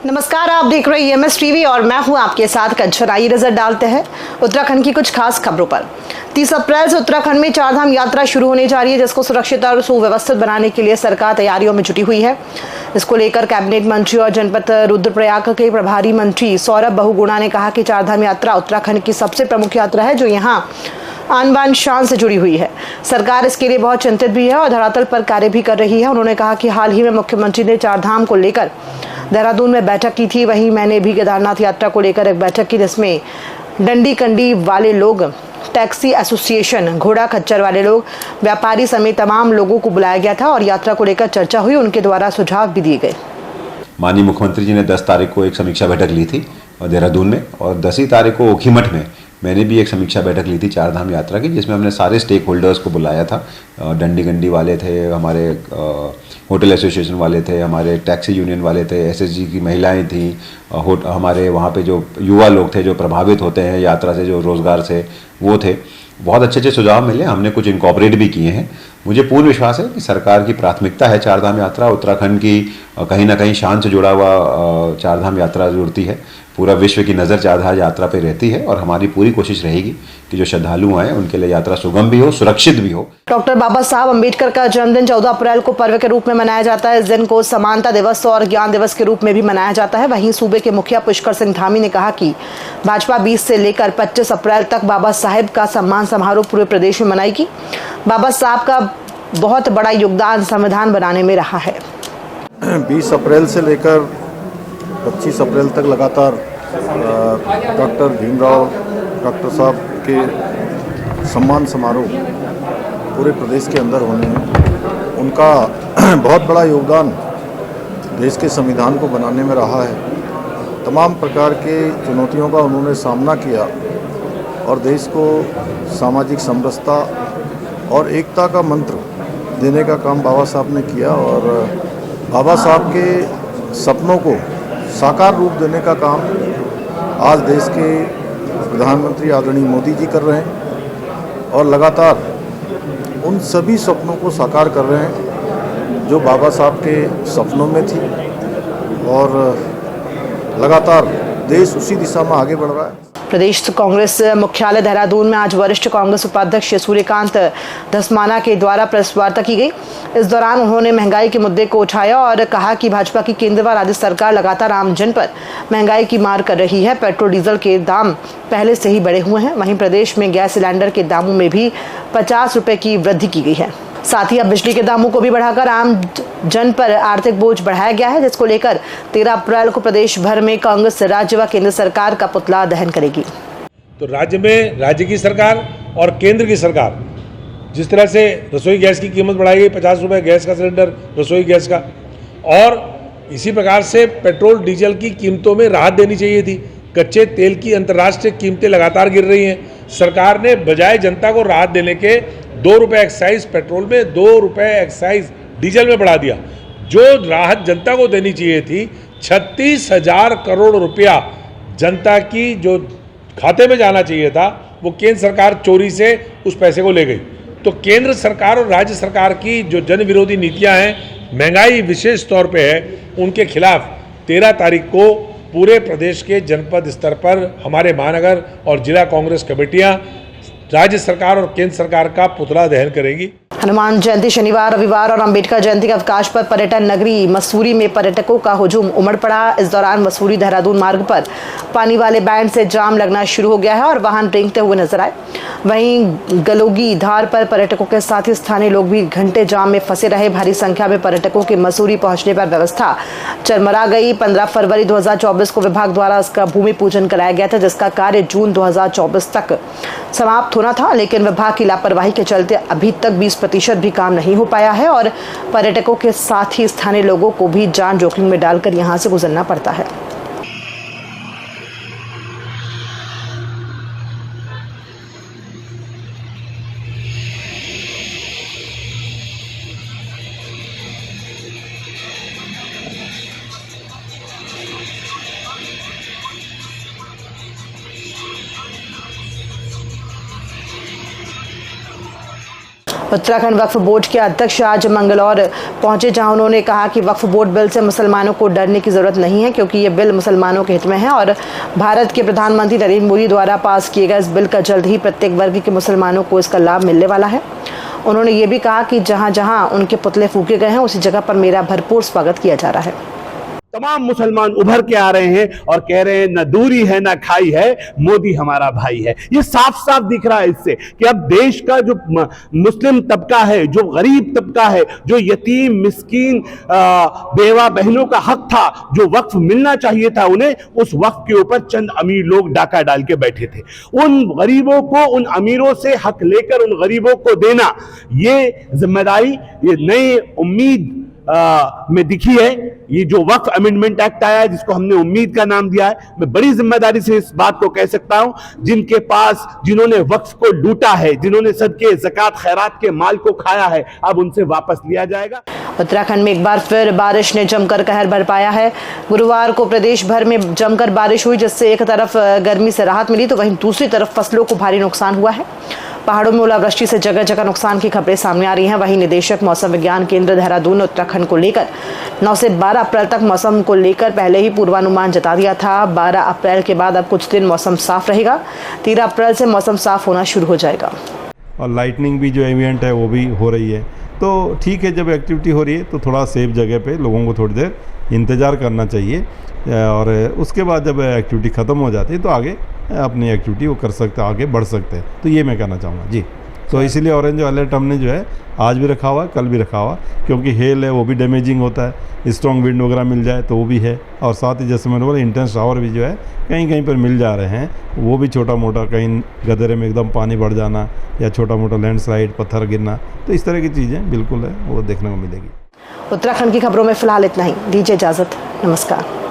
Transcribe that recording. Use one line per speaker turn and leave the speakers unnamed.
नमस्कार, आप देख रहे हैं एमएस टीवी और मैं हूं आपके साथ कंचन। आइए नजर डालते हैं उत्तराखंड की कुछ खास खबरों पर। 30 अप्रैल से उत्तराखंड में चारधाम यात्रा शुरू होने जा रही है, जिसको सुरक्षित और सुव्यवस्थित बनाने के लिए सरकार तैयारियों में जुटी हुई है। इसको लेकर कैबिनेट मंत्री और जनपद रुद्रप्रयाग के प्रभारी मंत्री सौरभ बहुगुणा ने कहा कि चारधाम यात्रा उत्तराखंड की सबसे प्रमुख यात्रा है, जो यहाँ आन बान शान से जुड़ी हुई है। सरकार इसके लिए बहुत चिंतित भी है और धरातल पर कार्य भी कर रही है। उन्होंने कहा कि हाल ही में मुख्यमंत्री ने चारधाम को लेकर देहरादून में बैठक की थी। वहीं मैंने भी केदारनाथ यात्रा को लेकर एक बैठक की, जिसमें डंडी कंडी वाले लोग, टैक्सी एसोसिएशन, घोड़ा खच्चर वाले लोग, व्यापारी समेत तमाम लोगों को बुलाया गया था और यात्रा को लेकर चर्चा हुई। उनके द्वारा सुझाव भी दिए गए।
माननीय मुख्यमंत्री जी ने 10 तारीख को एक समीक्षा बैठक ली थी देहरादून में, और 10 तारीख को ओखीमठ में मैंने भी एक समीक्षा बैठक ली थी चारधाम यात्रा की, जिसमें हमने सारे स्टेक होल्डर्स को बुलाया था। डंडी गंडी वाले थे, हमारे होटल एसोसिएशन वाले थे, हमारे टैक्सी यूनियन वाले थे, एसएसजी की महिलाएं थी, हमारे वहाँ पे जो युवा लोग थे जो प्रभावित होते हैं यात्रा से, जो रोज़गार से, वो थे। बहुत अच्छे अच्छे सुझाव मिले, हमने कुछ इनकॉर्पोरेट भी किए हैं। मुझे पूर्ण विश्वास है कि सरकार की प्राथमिकता है चारधाम यात्रा। उत्तराखंड की कहीं ना कहीं शान से जुड़ा हुआ चारधाम यात्रा जुड़ती है। पूरा विश्व की नज़र चारधाम यात्रा पे रहती है और हमारी पूरी कोशिश रहेगी कि जो श्रद्धालु आए उनके लिए यात्रा सुगम भी हो, सुरक्षित भी हो।
डॉक्टर बाबा साहब अम्बेडकर का जन्मदिन 14 अप्रैल को पर्व के रूप में मनाया जाता है। इस दिन को समानता दिवस और ज्ञान दिवस के रूप में भी मनाया जाता है। वहीं सूबे के मुखिया पुष्कर सिंह धामी ने कहा कि भाजपा 20 से लेकर 25 अप्रैल तक बाबा साहेब का सम्मान समारोह पूरे प्रदेश में मनाएगी। बाबा साहब का बहुत बड़ा योगदान संविधान बनाने में रहा है।
20 अप्रैल से लेकर 25 अप्रैल तक लगातार डॉक्टर भीमराव डॉक्टर साहब के सम्मान समारोह पूरे प्रदेश के अंदर होने हैं। उनका बहुत बड़ा योगदान देश के संविधान को बनाने में रहा है। तमाम प्रकार के चुनौतियों का उन्होंने सामना किया और देश को सामाजिक समरसता और एकता का मंत्र देने का काम बाबा साहब ने किया, और बाबा साहब के सपनों को साकार रूप देने का काम आज देश के प्रधानमंत्री आदरणीय मोदी जी कर रहे हैं और लगातार उन सभी सपनों को साकार कर रहे हैं जो बाबा साहब के सपनों में थी, और लगातार देश उसी दिशा में आगे बढ़ रहा है।
प्रदेश कांग्रेस मुख्यालय देहरादून में आज वरिष्ठ कांग्रेस उपाध्यक्ष सूर्यकांत धस्माना के द्वारा प्रेस वार्ता की गई। इस दौरान उन्होंने महंगाई के मुद्दे को उठाया और कहा कि भाजपा की केंद्र व राज्य सरकार लगातार आमजन पर महंगाई की मार कर रही है। पेट्रोल डीजल के दाम पहले से ही बढ़े हुए हैं। वहीं प्रदेश में गैस सिलेंडर के दामों में भी 50 रुपए की वृद्धि की गई है। साथ ही अब बिजली के दामों को भी बढ़ाकर आम जन पर आर्थिक बोझ बढ़ाया गया है, जिसको लेकर 13 अप्रैल को प्रदेश भर में कांग्रेस राज्य व केंद्र सरकार का पुतला दहन करेगी।
तो राज्य में राज्य की सरकार और केंद्र की सरकार जिस तरह से रसोई गैस की कीमत बढ़ाई गई, 50 रुपये गैस का सिलेंडर रसोई गैस का, और इसी प्रकार से पेट्रोल डीजल की कीमतों में राहत देनी चाहिए थी। कच्चे तेल की अंतर्राष्ट्रीय कीमतें लगातार गिर रही हैं। सरकार ने बजाय जनता को राहत देने के 2 रुपये एक्साइज पेट्रोल में, 2 रुपये एक्साइज डीजल में बढ़ा दिया। जो राहत जनता को देनी चाहिए थी, 36,000 करोड़ रुपया जनता की जो खाते में जाना चाहिए था, वो केंद्र सरकार चोरी से उस पैसे को ले गई। तो केंद्र सरकार और राज्य सरकार की जो जन विरोधी नीतियां हैं, महंगाई विशेष तौर पे है, उनके खिलाफ 13 तारीख को पूरे प्रदेश के जनपद स्तर पर हमारे महानगर और जिला कांग्रेस कमेटियां राज्य सरकार और केंद्र सरकार का पुतला दहन करेंगी।
हनुमान जयंती शनिवार, रविवार और अंबेडकर जयंती के अवकाश पर पर्यटन नगरी मसूरी में पर्यटकों का हुजूम उमड़ पड़ा। इस दौरान मसूरी देहरादून मार्ग पर पानी वाले बैंड से जाम लगना शुरू हो गया है और वाहन रेंगते हुए नजर आए। वहीं गलोगी धार पर पर्यटकों के साथ ही स्थानीय लोग भी घंटे जाम में फंसे रहे। भारी संख्या में पर्यटकों के मसूरी पहुंचने पर व्यवस्था चरमरा गई। 15 फरवरी 2024 को विभाग द्वारा इसका भूमि पूजन कराया गया था, जिसका कार्य जून 2024 तक समाप्त होना था, लेकिन विभाग की लापरवाही के चलते अभी तक 20% भी काम नहीं हो पाया है और पर्यटकों के साथ ही स्थानीय लोगों को भी जान जोखिम में डालकर यहां से गुजरना पड़ता है। उत्तराखंड वक्फ बोर्ड के अध्यक्ष आज मंगलौर पहुंचे, जहां उन्होंने कहा कि वक्फ बोर्ड बिल से मुसलमानों को डरने की जरूरत नहीं है, क्योंकि ये बिल मुसलमानों के हित में है और भारत के प्रधानमंत्री नरेंद्र मोदी द्वारा पास किए गए इस बिल का जल्द ही प्रत्येक वर्ग के मुसलमानों को इसका लाभ मिलने वाला है। उन्होंने ये भी कहा कि जहां जहां उनके पुतले फूके गए हैं उसी जगह पर मेरा भरपूर स्वागत किया जा रहा है।
तमाम मुसलमान उभर के आ रहे हैं और कह रहे हैं न दूरी है न खाई है, मोदी हमारा भाई है। ये साफ साफ दिख रहा है इससे कि अब देश का जो मुस्लिम तबका है, जो गरीब तबका है, जो यतीम मिस्कीन बेवा बहनों का हक था, जो वक्फ मिलना चाहिए था उन्हें, उस वक्फ के ऊपर चंद अमीर लोग डाका डाल के बैठे थे। उन गरीबों को, उन अमीरों से हक लेकर उन गरीबों को देना, ये जिम्मेदारी, ये नई उम्मीद में दिखी है। ये जो वक्फ अमेंडमेंट एक्ट आया है, जिसको हमने उम्मीद का नाम दिया है, मैं बड़ी जिम्मेदारी से इस बात को कह सकता हूं, जिनके पास, जिन्होंने वक्फ को लूटा है, जिन्होंने सदके ज़कात खैरात के माल को खाया है, अब उनसे वापस लिया जाएगा।
उत्तराखंड में एक बार फिर बारिश ने जमकर कहर बरपाया है। गुरुवार को प्रदेश भर में जमकर बारिश हुई, जिससे एक तरफ गर्मी से राहत मिली तो वहीं दूसरी तरफ फसलों को भारी नुकसान हुआ है। पहाड़ों में ओलावृष्टि से जगह जगह नुकसान की खबरें सामने आ रही हैं। वहीं निदेशक मौसम विज्ञान केंद्र देहरादून ने उत्तराखंड को लेकर 9 से 12 अप्रैल तक मौसम को लेकर पहले ही पूर्वानुमान जता दिया था। 12 अप्रैल के बाद अब कुछ दिन मौसम साफ रहेगा। 13 अप्रैल से मौसम साफ होना शुरू हो जाएगा।
और लाइटनिंग भी जो इवेंट है वो भी हो रही है, तो ठीक है, जब एक्टिविटी हो रही है तो थोड़ा सेफ जगह पे लोगों को थोड़ी देर इंतज़ार करना चाहिए और उसके बाद जब एक्टिविटी ख़त्म हो जाती है तो आगे अपनी एक्टिविटी वो कर सकते हैं, आगे बढ़ सकते हैं। तो ये मैं कहना चाहूँगा जी। तो इसीलिए ऑरेंज अलर्ट हमने जो है आज भी रखा हुआ है, कल भी रखा हुआ, क्योंकि हेल है वो भी डैमेजिंग होता है, स्ट्रॉन्ग विंड वगैरह मिल जाए तो वो भी है, और साथ ही जैसे मैंने बोला इंटेंस शावर भी जो है कहीं कहीं पर मिल जा रहे हैं, वो भी छोटा मोटा, कहीं गदरे में एकदम पानी बढ़ जाना या छोटा मोटा लैंडस्लाइड, पत्थर गिरना, तो इस तरह की चीज़ें बिल्कुल है वो देखने को मिलेगी।
उत्तराखंड की खबरों में फिलहाल इतना ही। दीजिए इजाजत, नमस्कार।